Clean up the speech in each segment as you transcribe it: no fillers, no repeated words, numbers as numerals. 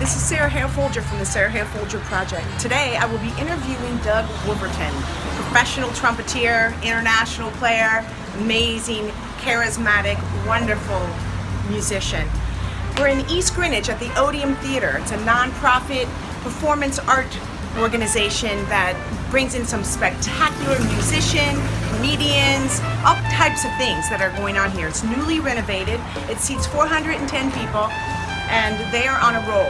this is Sarah Hale Folger from the Sarah Hale Folger Project. Today I will be interviewing Doug Woolverton, professional trumpeter, international player, amazing, charismatic, wonderful musician. We're in East Greenwich at the Odeum Theater. It's a non-profit performance art organization that brings in some spectacular musicians, comedians, all types of things that are going on here. It's newly renovated. It seats 410 people, and they are on a roll.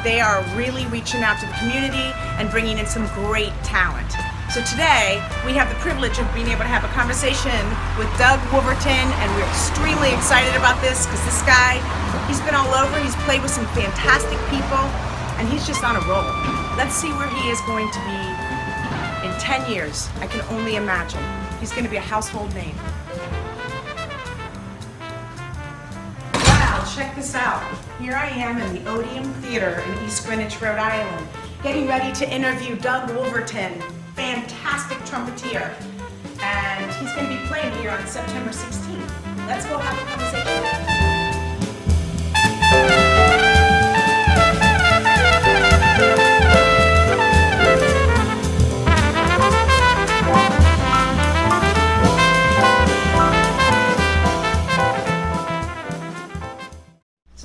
They are really reaching out to the community and bringing in some great talent. So today, we have the privilege of being able to have a conversation with Doug Woolverton, and we're extremely excited about this because this guy, he's been all over. He's played with some fantastic people, and he's just on a roll. Let's see where he is going to be in 10 years. I can only imagine. He's going to be a household name. Wow, check this out. Here I am in the Odeum Theater in East Greenwich, Rhode Island, getting ready to interview Doug Woolverton, fantastic trumpeter. And he's going to be playing here on September 16th. Let's go have a conversation.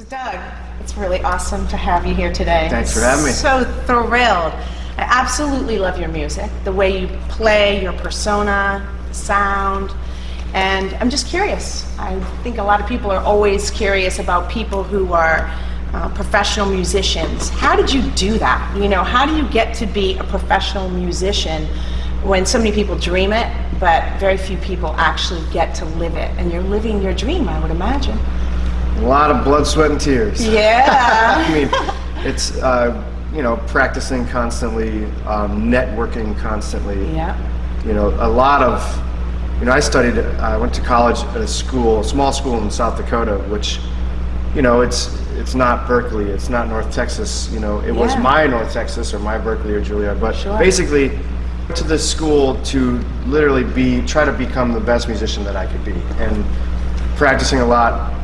Doug, it's really awesome to have you here today. Thanks for having me. So thrilled. I absolutely love your music, the way you play, your persona, the sound, and I'm just curious. I think a lot of people are always curious about people who are professional musicians. How did you do that? You know, how do you get to be a professional musician when so many people dream it, but very few people actually get to live it? And you're living your dream, I would imagine. A lot of blood, sweat, and tears. Yeah. I mean, it's, you know, practicing constantly, networking constantly. Yeah. You know, a lot of, you know, I went to college at a small school in South Dakota, which, you know, it's not Berkeley, it's not North Texas, you know, it was my North Texas or my Berkeley or Juilliard, but basically, to this school to literally try to become the best musician that I could be, and practicing a lot.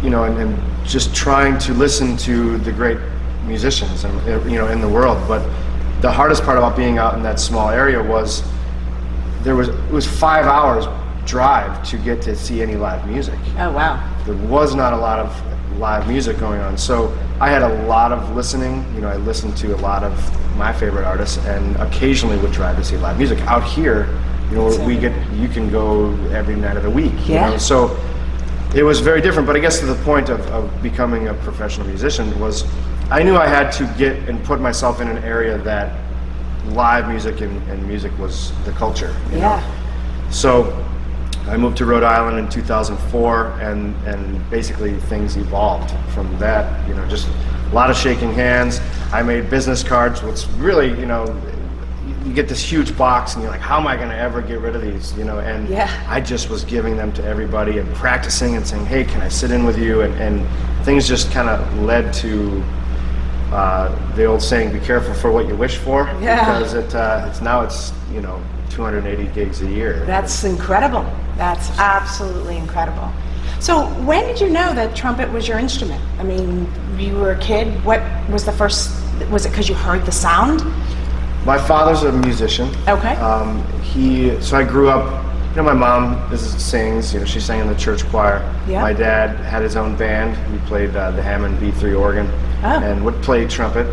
You know, and just trying to listen to the great musicians, and you know, in the world. But the hardest part about being out in that small area was it was 5 hours drive to get to see any live music. Oh wow! There was not a lot of live music going on, so I had a lot of listening. You know, I listened to a lot of my favorite artists, and occasionally would drive to see live music. Out here, you know, you can go every night of the week. Yeah. You know, so. It was very different, but I guess to the point of becoming a professional musician was I knew I had to get and put myself in an area that live music and music was the culture. You know? So I moved to Rhode Island in 2004, and basically things evolved from that. You know, just a lot of shaking hands. I made business cards, which really, you know, you get this huge box and you're like, how am I going to ever get rid of these, you know? And I just was giving them to everybody and practicing and saying, hey, can I sit in with you? And things just kind of led to the old saying, be careful for what you wish for, because it's you know, 280 gigs a year. That's incredible. That's absolutely incredible. So when did you know that trumpet was your instrument? I mean, you were a kid. What was the first, was it because you heard the sound? My father's a musician. Okay. So I grew up, you know, my mom sings, you know, she sang in the church choir. Yeah. My dad had his own band. He played the Hammond B3 organ and would play trumpet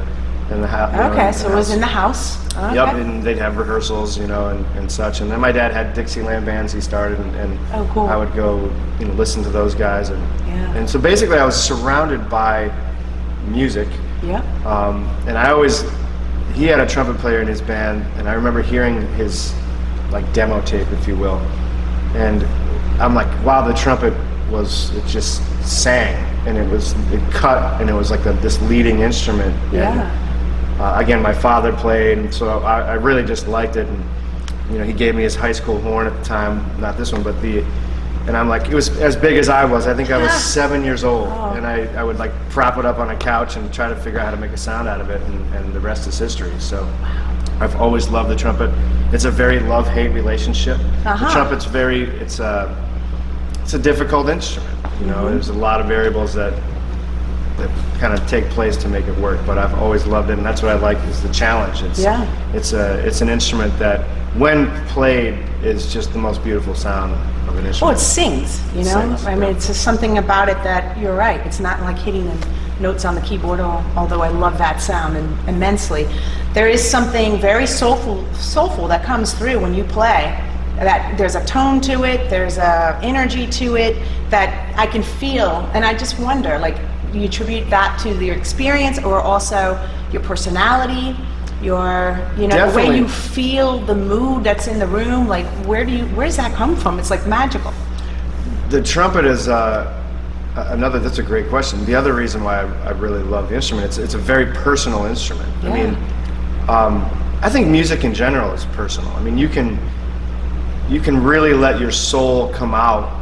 in the house. Okay, so it was in the house. Okay. Yep, and they'd have rehearsals, you know, and such. And then my dad had Dixieland bands he started, and cool. I would go, you know, listen to those guys. And so basically I was surrounded by music. Yeah. And he had a trumpet player in his band, and I remember hearing his like demo tape, if you will, and I'm like, wow, the trumpet it just sang, and it cut, and it was like this leading instrument. And, again, my father played, and so I really just liked it, and you know, he gave me his high school horn at the time, not this one, but and I'm like, it was as big as I was. I think I was 7 years old, and I would like prop it up on a couch and try to figure out how to make a sound out of it, and the rest is history. So I've always loved the trumpet. It's a very love-hate relationship. The trumpet's it's a difficult instrument. You know, there's a lot of variables that kind of take place to make it work. But I've always loved it, and that's what I like is the challenge. It's an instrument that, when played, is just the most beautiful sound of an instrument. Well, it sings, you know? Sings, I mean, it's just something about it that, you're right, it's not like hitting the notes on the keyboard, although I love that sound immensely. There is something very soulful that comes through when you play. That there's a tone to it, there's a energy to it that I can feel, and I just wonder, like, do you attribute that to your experience, or also your personality, your, you know, the way you feel, the mood that's in the room? Like, where does that come from? It's like magical. The trumpet is that's a great question. The other reason why I really love the instrument, it's a very personal instrument. Yeah. I mean, I think music in general is personal. I mean, you can really let your soul come out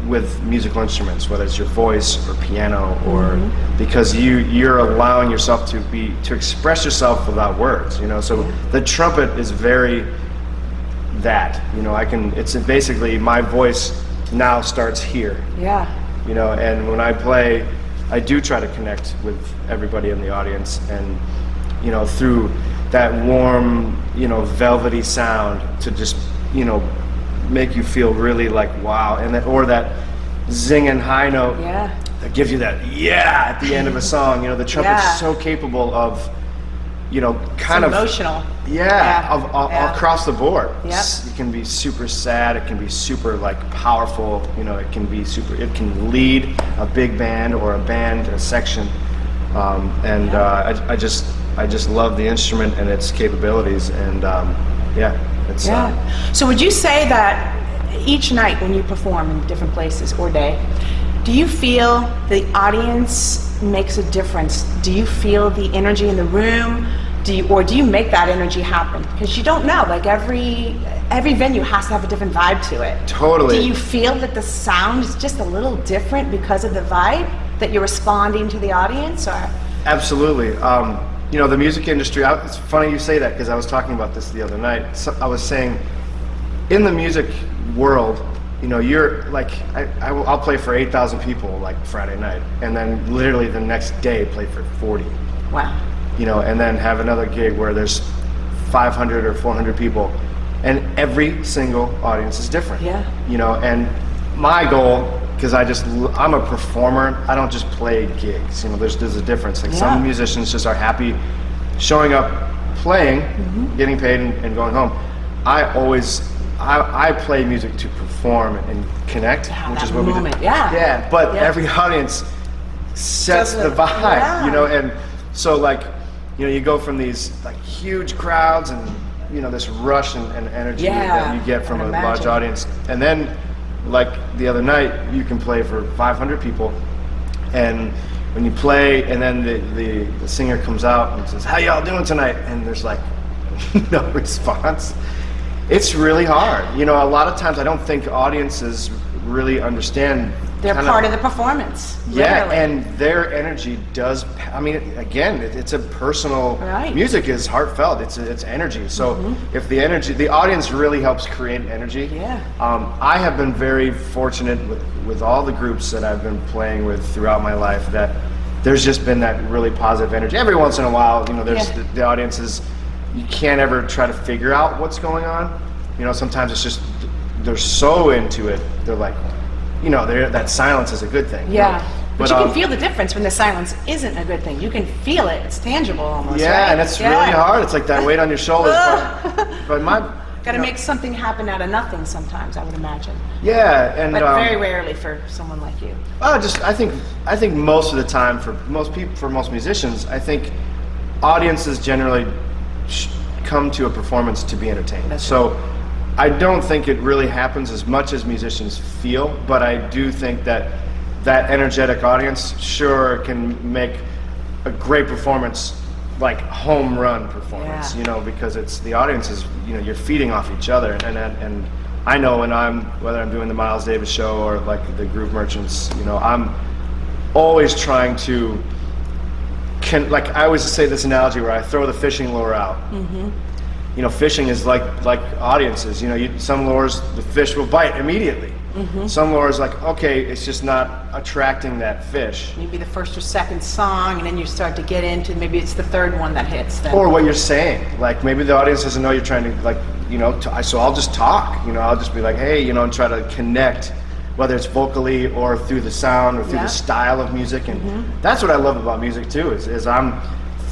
with musical instruments, whether it's your voice or piano, or because you're allowing yourself to express yourself without words, you know. So the trumpet is very that, you know, it's basically my voice now starts here. Yeah. You know, and when I play, I do try to connect with everybody in the audience, and, you know, through that warm, you know, velvety sound to just, you know, make you feel really like wow, and or that zinging high note that gives you that at the end of a song. You know, the trumpet's so capable of, you know, kind of emotional. Across the board. Yep. It can be super sad. It can be super like powerful. You know, it can be super. It can lead a big band or a band, a section, I just love the instrument and its capabilities, and it's. So would you say that each night when you perform in different places or day, do you feel the audience makes a difference? Do you feel the energy in the room? Do you make that energy happen? Because you don't know, like every venue has to have a different vibe to it. Totally. Do you feel that the sound is just a little different because of the vibe that you're responding to the audience, or? Absolutely. You know, the music industry, it's funny you say that, because I was talking about this the other night. So I was saying, in the music world, you know, you're like, I'll play for 8,000 people like Friday night, and then literally the next day play for 40. Wow. You know, and then have another gig where there's 500 or 400 people, and every single audience is different. Yeah. You know, and my goal, because I'm a performer, I don't just play gigs. You know, there's a difference. Like some musicians just are happy showing up, playing, getting paid, and going home. I play music to perform and connect, which is what we do. But every audience sets the vibe, you know, and so like, you know, you go from these like huge crowds and, you know, this rush and energy that you get from a large audience, and then like the other night you can play for 500 people, and when you play and then the singer comes out and says, "How y'all doing tonight?" and there's like no response. It's really hard. You know, a lot of times I don't think audiences really understand. They're part of the performance. Yeah, literally. and their energy does. I mean, again, it's a personal. Right. Music is heartfelt. It's energy. So if the audience really helps create energy. Yeah. I have been very fortunate with all the groups that I've been playing with throughout my life, that there's just been that really positive energy. Every once in a while, you know, there's the audiences. You can't ever try to figure out what's going on. You know, sometimes it's just they're so into it. They're like, you know, that silence is a good thing. Yeah. You know? But you can feel the difference when the silence isn't a good thing. You can feel it. It's tangible almost. Yeah, right? and it's really hard. It's like that weight on your shoulders. but got to make something happen out of nothing sometimes, I would imagine. Yeah, and but very rarely for someone like you. I think most of the time for most people, for most musicians, I think audiences generally come to a performance to be entertained. That's so right. I don't think it really happens as much as musicians feel, but I do think that energetic audience sure can make a great performance, like home run performance, you know, because it's the audience is, you know, you're feeding off each other, and I know whether I'm doing the Miles Davis show or like the Groove Merchants, you know, I'm always trying to like I always say this analogy where I throw the fishing lure out. You know, fishing is like audiences. You know, some lures the fish will bite immediately. Some lore is like, okay, it's just not attracting that fish. Maybe the first or second song, and then you start to get into maybe it's the third one that hits. Then. Or what you're saying. Like maybe the audience doesn't know you're trying to, like, you know, so I'll just talk. You know, I'll just be like, hey, you know, and try to connect, whether it's vocally or through the sound or through the style of music. And that's what I love about music too, is I'm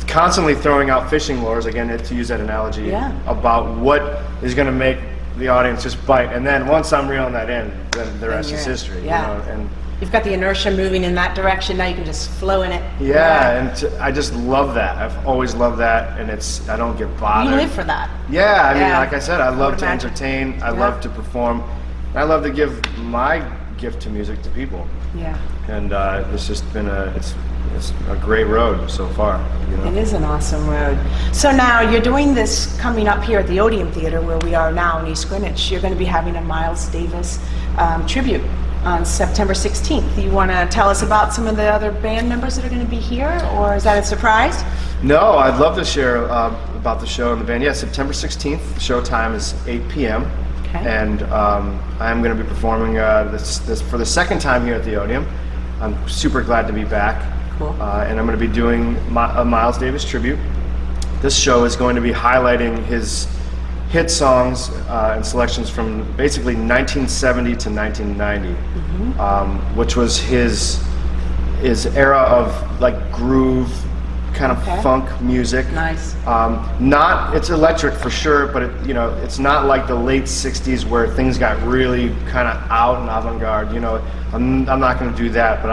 constantly throwing out fishing lures, again, to use that analogy, about what is going to make the audience just bite. And then once I'm reeling that in, then the rest is history. Yeah. You know? And you've got the inertia moving in that direction. Now you can just flow in it. I just love that. I've always loved that, and I don't get bothered. You live for that. Yeah, I mean, like I said, I love to entertain. I love to perform. And I love to give my gift to music to people. Yeah. And it's just been it's a great road so far. You know? It is an awesome road. So now you're doing this coming up here at the Odeum Theater, where we are now in East Greenwich. You're going to be having a Miles Davis tribute on September 16th. You want to tell us about some of the other band members that are going to be here, or is that a surprise? No, I'd love to share about the show and the band. Yeah, September 16th. The show time is 8 p.m. Okay. And I'm going to be performing this for the second time here at the Odeum. I'm super glad to be back. Cool. And I'm going to be doing a Miles Davis tribute. This show is going to be highlighting his hit songs and selections from basically 1970 to 1990, which was his era of like groove, kind of funk music. Nice. It's electric for sure, but it's not like the late 60s where things got really kind of out and avant-garde. You know, I'm not going to do that, but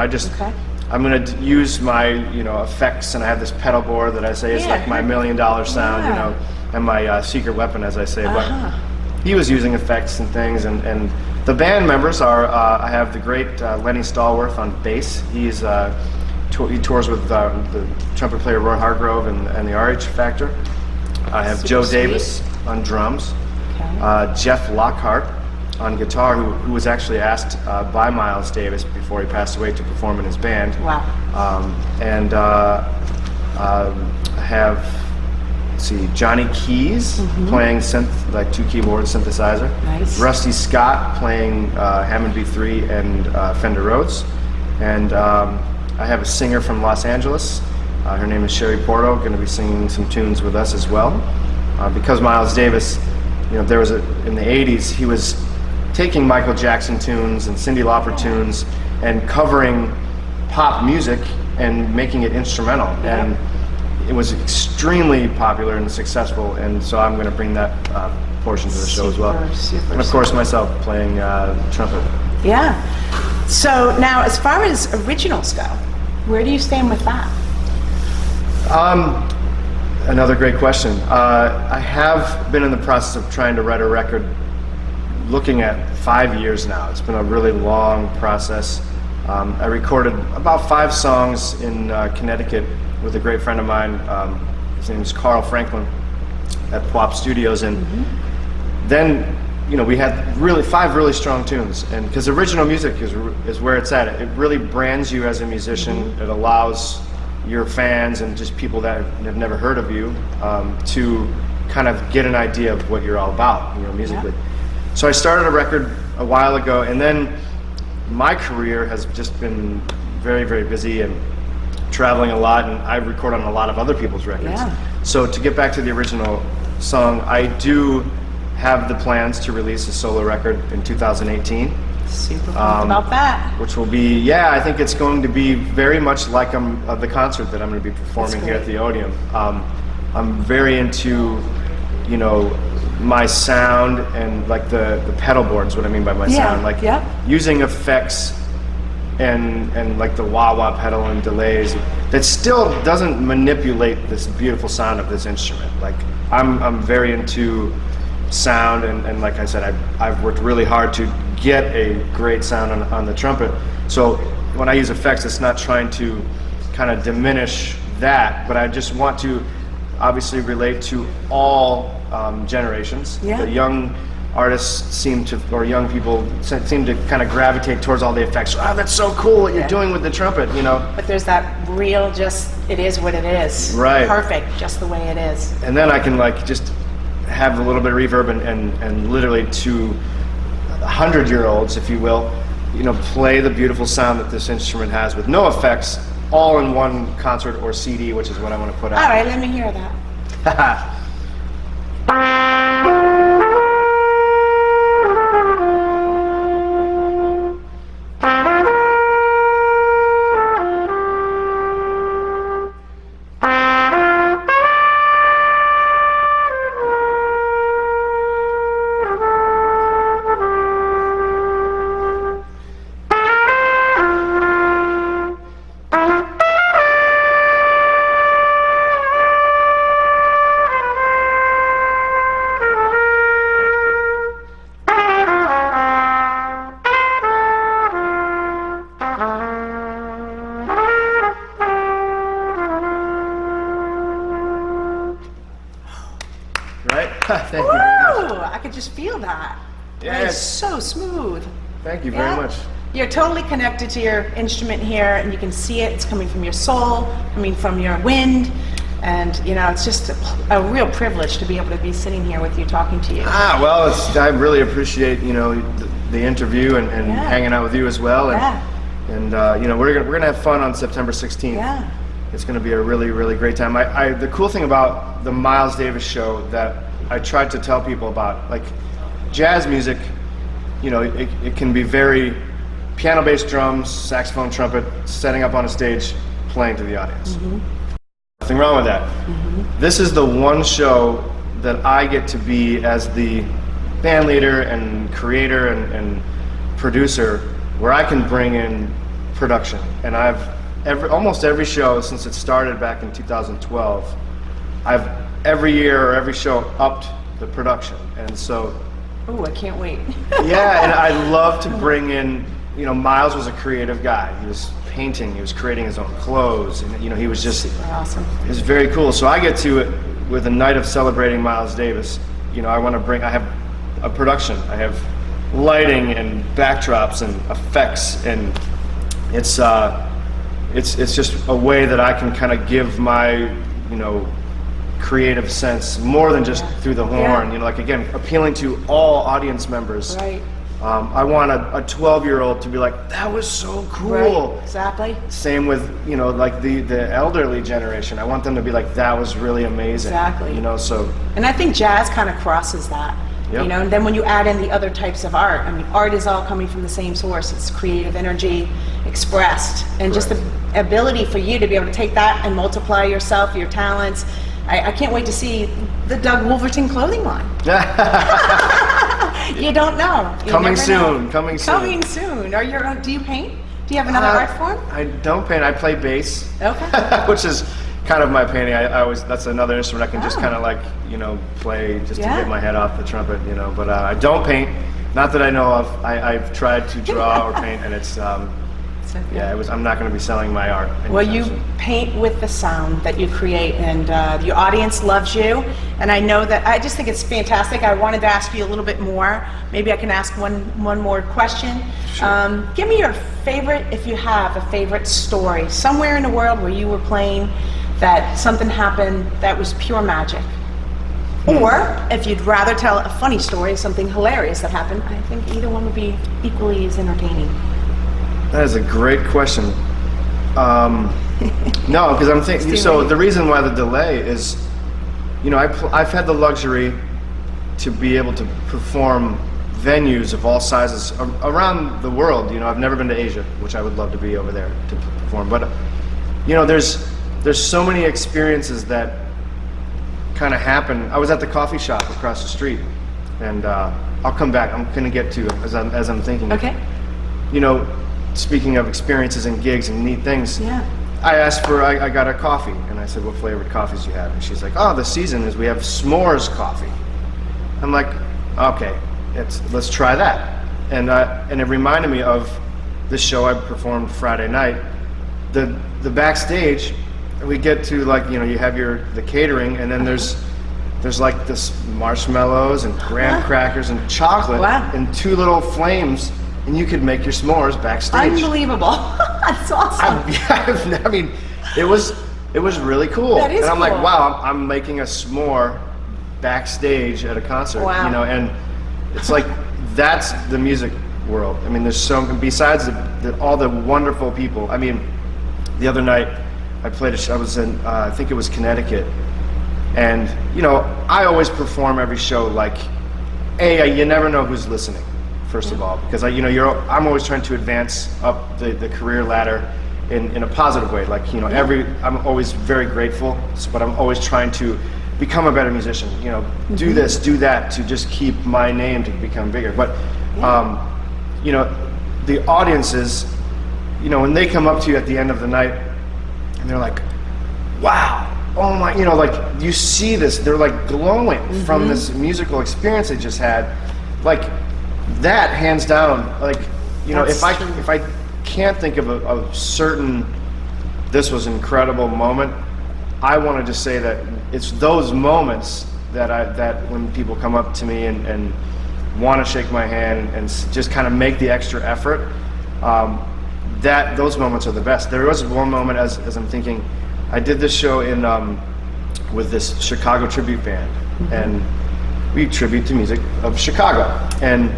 I'm going to use my, effects, and I have this pedal board that I say is like my $1 million sound, and my secret weapon, as I say. But he was using effects and things, and the band members are, I have the great Lenny Stallworth on bass. He tours with the trumpet player Roy Hargrove and the RH Factor. I have Joe Davis on drums, Jeff Lockhart on guitar, who was actually asked by Miles Davis before he passed away to perform in his band. Wow. And I have, Johnny Keys playing synth, like 2 keyboards synthesizer. Nice. Rusty Scott playing Hammond B3 and Fender Rhodes. And I have a singer from Los Angeles. Her name is Sherry Porto, going to be singing some tunes with us as well. Because Miles Davis, there was in the 80s, he was taking Michael Jackson tunes and Cyndi Lauper tunes and covering pop music and making it instrumental. And it was extremely popular and successful, and so I'm going to bring that portion to the show as well. And of course myself playing trumpet. Yeah. So now, as far as originals go, where do you stand with that? Another great question. I have been in the process of trying to write a record looking at 5 years now. It's been a really long process. I recorded about 5 songs in Connecticut with a great friend of mine. His name is Carl Franklin at PWOP Studios, and then we had 5 really strong tunes, and because original music is where it's at. It really brands you as a musician. It allows your fans and just people that have never heard of you to kind of get an idea of what you're all about, musically. Yeah. So I started a record a while ago, and then my career has just been very, very busy and traveling a lot, and I record on a lot of other people's records. Yeah. So to get back to the original song, I do have the plans to release a solo record in 2018. Super pumped about that. Which will be, I think it's going to be very much like the concert that I'm going to be performing here at the Odeum. I'm very into, my sound and like the pedal boards, what I mean by my sound. Like using effects and like the wah-wah pedal and delays that still doesn't manipulate this beautiful sound of this instrument. Like I'm very into sound, and like I said, I've worked really hard to get a great sound on the trumpet. So when I use effects, it's not trying to kind of diminish that, but I just want to obviously relate to all generations. The young artists or young people seem to kind of gravitate towards all the effects. Oh, that's so cool what you're doing with the trumpet, But there's that real, it is what it is. Right. Perfect, just the way it is. And then I can just have a little bit of reverb and literally to 100-year-olds, if you will, play the beautiful sound that this instrument has with no effects, all in one concert or CD, which is what I want to put out. All right, let me hear that. Right? Thank you very much. Ooh, I could just feel that. Yeah, That is so smooth. Thank you very much. You're totally connected to your instrument here, and you can see it. It's coming from your soul, coming from your wind, and it's just a real privilege to be able to be sitting here with you, talking to you. Well, I really appreciate the interview and hanging out with you as well. And we're gonna have fun on September 16th. Yeah. It's going to be a really, really great time. The cool thing about the Miles Davis show that I tried to tell people about, like jazz music, it can be very piano, bass, drums, saxophone, trumpet, setting up on a stage, playing to the audience. Mm-hmm. Nothing wrong with that. Mm-hmm. This is the one show that I get to be as the band leader and creator and producer, where I can bring in production. And almost every show since it started back in 2012, I've every year or every show upped the production, and so. Oh, I can't wait. Yeah, and I love to bring in. Miles was a creative guy. He was painting. He was creating his own clothes, and he was just Super awesome. It was very cool. So I get to with a night of celebrating Miles Davis. I want to bring. I have a production. I have lighting and backdrops and effects, and it's just a way that I can kind of give my, creative sense more than just through the horn. Yeah. Like again, appealing to all audience members. Right. I want a 12-year-old to be like, that was so cool. Right. Exactly. Same with, like the elderly generation. I want them to be like, that was really amazing. Exactly. So. And I think jazz kind of crosses that. Yep. And then when you add in the other types of art, art is all coming from the same source. It's creative energy expressed, and just the ability for you to be able to take that and multiply yourself, your talents. I can't wait to see the Doug Woolverton clothing line. You don't know. Coming soon. Coming soon. Do you paint? Do you have another art form? I don't paint. I play bass. Okay. Which is kind of my painting. I always, that's another instrument I can just kind of play just to get my head off the trumpet, But I don't paint. Not that I know of. I've tried to draw or paint, and it's I'm not going to be selling my art. Well, you paint with the sound that you create, and your audience loves you. And I know that, I just think it's fantastic. I wanted to ask you a little bit more. Maybe I can ask one more question. Sure. Give me your favorite, if you have a favorite story, somewhere in the world where you were playing that something happened that was pure magic. Or if you'd rather tell a funny story, something hilarious that happened, I think either one would be equally as entertaining. That is a great question. No, because I'm thinking. So the reason why the delay is, I've had the luxury to be able to perform venues of all sizes around the world. I've never been to Asia, which I would love to be over there to perform. But there's so many experiences that kind of happen. I was at the coffee shop across the street, and I'll come back. I'm going to get to it as I'm thinking. Okay. Speaking of experiences and gigs and neat things, I asked I got a coffee, and I said, what flavored coffees do you have? And she's like, the season is we have s'mores coffee. I'm like, okay, let's try that. And it reminded me of this show I performed Friday night. The backstage, we get to you have the catering, and then there's like this marshmallows and graham crackers and chocolate and two little flames. And you could make your s'mores backstage. Unbelievable. That's awesome. It was really cool. That is and I'm cool. like, wow, I'm making a s'more backstage at a concert. Wow. And it's like that's the music world. I mean, there's besides all the wonderful people. I mean, the other night I played I was in, I think it was Connecticut, and I always perform every show like, you never know who's listening, first of all, because I'm always trying to advance up the career ladder in a positive way. Like, I'm always very grateful, but I'm always trying to become a better musician, do this, do that, to just keep my name to become bigger. But, the audiences, when they come up to you at the end of the night and they're like, wow, oh my, like, you see this, they're like glowing from this musical experience they just had. Like, that hands down, like, if I can't think of a certain, this was an incredible moment, I want to just say that it's those moments that when people come up to me and want to shake my hand and just kind of make the extra effort, that those moments are the best. There was one moment as I'm thinking, I did this show with this Chicago tribute band, and we tribute to music of Chicago, and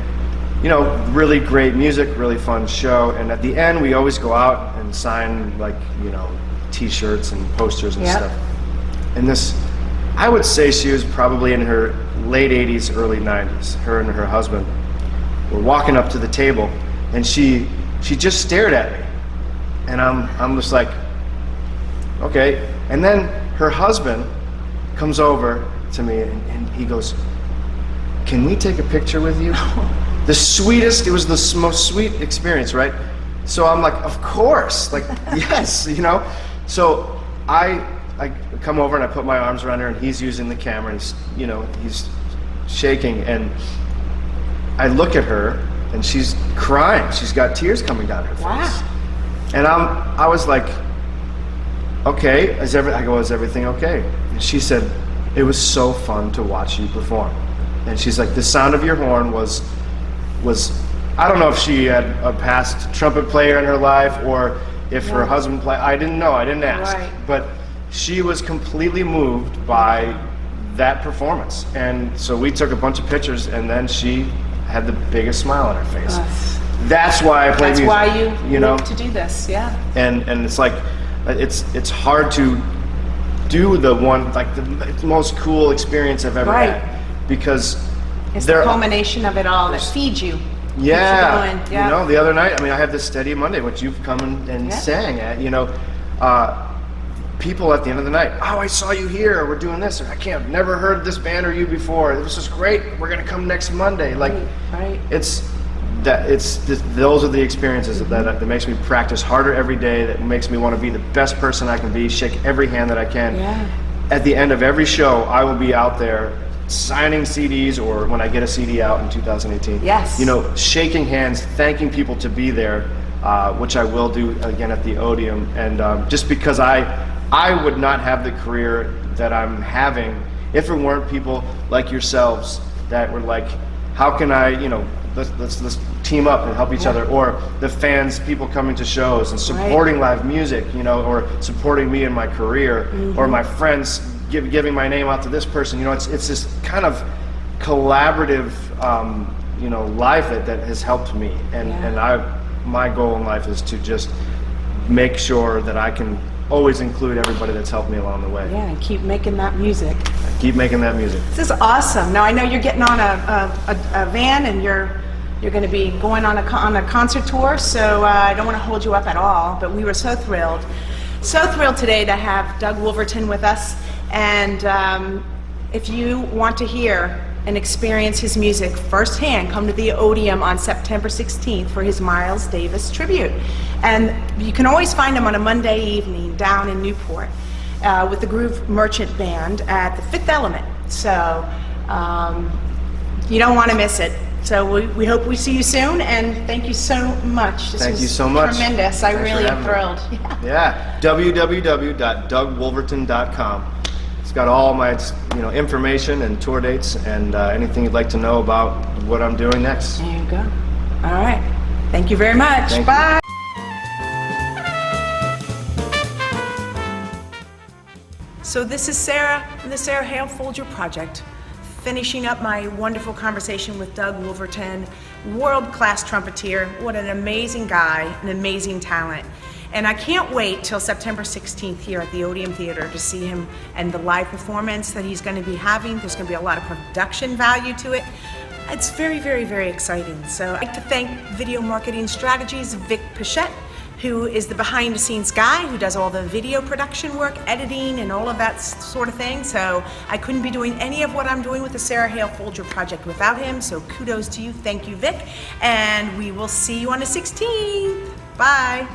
really great music, really fun show. And at the end, we always go out and sign, like, T-shirts and posters and stuff. And this, I would say she was probably in her late 80s, early 90s. Her and her husband were walking up to the table, and she just stared at me, and I'm just like, okay. And then her husband comes over to me and he goes, "Can we take a picture with you?" The sweetest, it was the most sweet experience, right? So I'm like, of course, like, yes, So I come over and I put my arms around her, and he's using the camera, and he's shaking, and I look at her, and she's crying. She's got tears coming down her face. Wow. And I was like, okay, is everything okay? And she said, it was so fun to watch you perform. And she's like, the sound of your horn was, I don't know if she had a past trumpet player in her life or if her husband played, I didn't know, I didn't ask. Right. But she was completely moved by that performance. And so we took a bunch of pictures, and then she had the biggest smile on her face. That's why I play music. That's why you live to do this, yeah. And it's like, it's hard to do the one, like the most cool experience I've ever had, because it's the culmination of it all that feeds you. Yeah, the other night, I had this Steady Monday, which you've come and sang at, people at the end of the night, oh, I saw you here, we're doing this, or I've never heard this band or you before, this is great, we're gonna come next Monday. Like, those are the experiences that makes me practice harder every day, that makes me want to be the best person I can be, shake every hand that I can. At the end of every show, I will be out there signing CDs, or when I get a CD out in 2018. Shaking hands, thanking people to be there, which I will do again at the Odeum. And just because I would not have the career that I'm having if it weren't people like yourselves that were like, how can I, let's team up and help each other, or the fans, people coming to shows and supporting live music, or supporting me in my career, or my friends giving my name out to this person. It's this kind of collaborative, life that has helped me. And my goal in life is to just make sure that I can always include everybody that's helped me along the way. Yeah, and keep making that music. Keep making that music. This is awesome. Now I know you're getting on a van, and you're going to be going on a concert tour, so I don't want to hold you up at all, but we were so thrilled today to have Doug Woolverton with us. And if you want to hear and experience his music firsthand, come to the Odeum on September 16th for his Miles Davis tribute. And you can always find him on a Monday evening down in Newport with the Groove Merchant Band at the Fifth Element. So you don't want to miss it. So we hope we see you soon, and thank you so much. Thank you so much. Tremendous. I really am thrilled. Yeah. www.dougwoolverton.com. It's got all my information and tour dates and anything you'd like to know about what I'm doing next. There you go. All right. Thank you very much. Bye. So this is Sarah from the Hale Folger Project. finishing up my wonderful conversation with Doug Woolverton, world-class trumpeter. What an amazing guy, an amazing talent. And I can't wait till September 16th here at the Odeum Theater to see him and the live performance that he's going to be having. There's going to be a lot of production value to it. It's very, very, very exciting. So I'd like to thank Video Marketing Strategies, Vic Pichette, who is the behind-the-scenes guy who does all the video production work, editing, and all of that sort of thing. So I couldn't be doing any of what I'm doing with the Sarah Hale Folger project without him. So kudos to you. Thank you, Vic. And we will see you on the 16th. Bye.